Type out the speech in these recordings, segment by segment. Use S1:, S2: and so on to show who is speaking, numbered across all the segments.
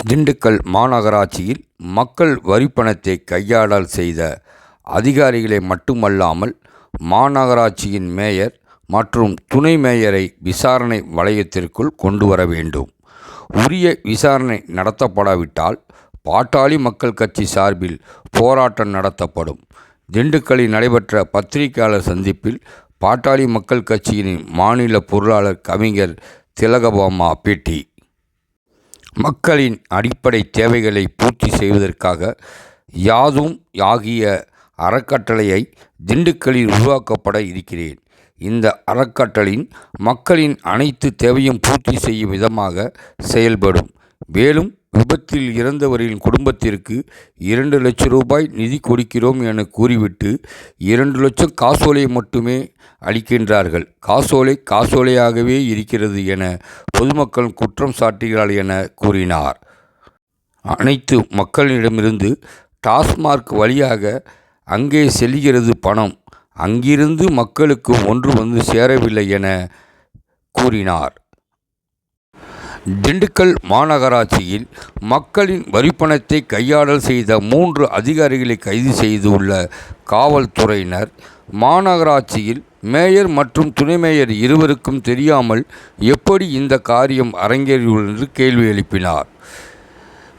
S1: திண்டுக்கல் மாநகராட்சியில் மக்கள் வரிப்பணத்தை கையாடல் செய்த அதிகாரிகளை மட்டுமல்லாமல் மாநகராட்சியின் மேயர் மற்றும் துணை மேயரை விசாரணை வளையத்திற்குள் கொண்டு வர வேண்டும். உரிய விசாரணை நடத்தப்படாவிட்டால் பாட்டாளி மக்கள் கட்சி சார்பில் போராட்டம் நடத்தப்படும். திண்டுக்கல்லில் நடைபெற்ற பத்திரிகையாளர் சந்திப்பில் பாட்டாளி மக்கள் கட்சியின் மாநில பொருளாளர் கவிஞர் திலகபாமா பேட்டி. மக்களின் அடிப்படை தேவைகளை பூர்த்தி செய்வதற்காக யாதும் ஆகிய அறக்கட்டளையை திண்டுக்கல்லில் உருவாக்கப்பட இருக்கிறேன். இந்த அறக்கட்டளையின் மக்களின் அனைத்து தேவையும் பூர்த்தி செய்யும் விதமாக செயல்படும். மேலும் விபத்தில் இறந்தவரின் குடும்பத்திற்கு 2 லட்சம் ரூபாய் நிதி கொடுக்கிறோம் என கூறிவிட்டு 2 லட்சம் காசோலை மட்டுமே அளிக்கின்றார்கள். காசோலை காசோலையாகவே இருக்கிறது என பொதுமக்கள் குற்றம் சாட்டுகிறார்கள் என கூறினார். அனைத்து மக்களிடமிருந்து டாஸ்மார்க் வழியாக அங்கே செல்கிறது பணம். அங்கிருந்து மக்களுக்கு ஒன்று வந்து சேரவில்லை என கூறினார். திண்டுக்கல் மாநகராட்சியில் மக்களின் வரிப்பணத்தை கையாடல் செய்த 3 அதிகாரிகளை கைது செய்துள்ள காவல்துறையினர் மாநகராட்சியில் மேயர் மற்றும் துணை மேயர் இருவருக்கும் தெரியாமல் எப்படி இந்த காரியம் அரங்கேறியுள்ளது என்று கேள்வி எழுப்பினார்.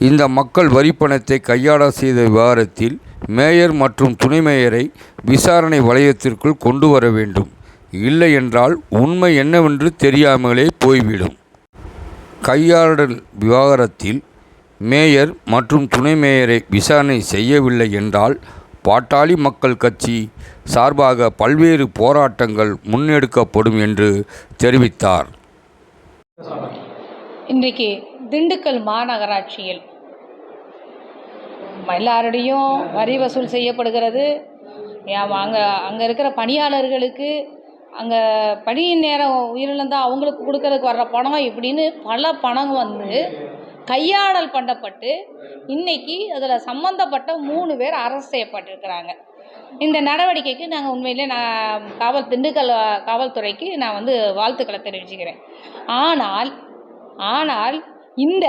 S1: இந்த மக்கள் வரிப்பணத்தை கையாடல் செய்த விவகாரத்தில் மேயர் மற்றும் துணை மேயரை விசாரணை வளையத்திற்குள் கொண்டு வர வேண்டும். இல்லை என்றால் உண்மை என்னவென்று தெரியாமலே போய்விடும். கையாடல் விவகாரத்தில் மேயர் மற்றும் துணை மேயரை விசாரணை செய்யவில்லை என்றால் பாட்டாளி மக்கள் கட்சி சார்பாக பல்வேறு போராட்டங்கள் முன்னெடுக்கப்படும் என்று தெரிவித்தார்.
S2: இன்றைக்கு திண்டுக்கல் மாநகராட்சியில் எல்லாருடையும் வரி வசூல் செய்யப்படுகிறது. அங்கே இருக்கிற பணியாளர்களுக்கு அங்கே பணி நேரம் உயிரிழந்தால் அவங்களுக்கு கொடுக்கறதுக்கு வர்ற பணம் இப்படின்னு பல பணம் வந்து கையாடல் பண்ணப்பட்டு இன்றைக்கி அதில் சம்மந்தப்பட்ட 3 பேர் அரெஸ்ட் செய்யப்பட்டிருக்கிறாங்க. இந்த நடவடிக்கைக்கு நாங்கள் உண்மையிலே திண்டுக்கல் காவல்துறைக்கு நான் வந்து வாழ்த்துக்களை தெரிவிச்சுக்கிறேன். ஆனால் இந்த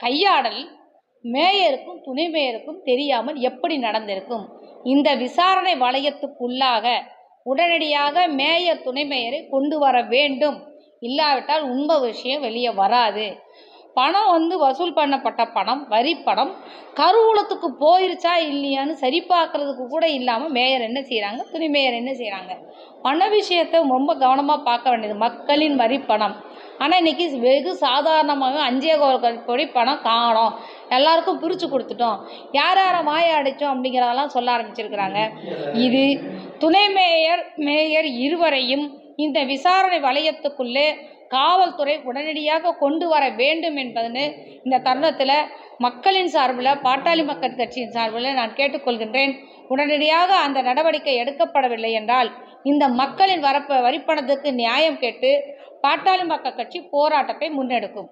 S2: கையாடல் மேயருக்கும் துணை மேயருக்கும் தெரியாமல் எப்படி நடந்திருக்கும்? இந்த விசாரணை வளையத்துக்குள்ளாக உடனடியாக மேயர் துணை மேயரை கொண்டு வர வேண்டும். இல்லாவிட்டால் உண்மை விஷயம் வெளியே வராது. பணம் வந்து வசூல் பண்ணப்பட்ட பணம், வரி பணம் கருவூலத்துக்கு போயிருச்சா இல்லையான்னு சரி பார்க்கறதுக்கு கூட இல்லாமல் மேயர் என்ன செய்கிறாங்க, துணை மேயர் என்ன செய்கிறாங்க? பண விஷயத்தை ரொம்ப கவனமாக பார்க்க வேண்டியது. மக்களின் வரி பணம். ஆனால் இன்றைக்கி வெகு சாதாரணமாக அஞ்சே பணம் காணோம், எல்லாருக்கும் பிரித்து கொடுத்துட்டோம், யாரை மாய அடித்தோம் அப்படிங்கிறதெல்லாம் சொல்ல ஆரம்பிச்சிருக்கிறாங்க. இது துணை மேயர் இருவரையும் இந்த விசாரணை வளையத்துக்குள்ளே காவல்துறை உடனடியாக கொண்டு வர வேண்டும் என்பதுன்னு இந்த தருணத்தில் மக்களின் சார்பில், பாட்டாளி மக்கள் கட்சியின் சார்பில் நான் கேட்டுக்கொள்கின்றேன். உடனடியாக அந்த நடவடிக்கை எடுக்கப்படவில்லை என்றால் இந்த மக்களின் வரிப்பணத்துக்கு நியாயம் கேட்டு பாட்டாளி மக்கள் கட்சி போராட்டத்தை முன்னெடுக்கும்.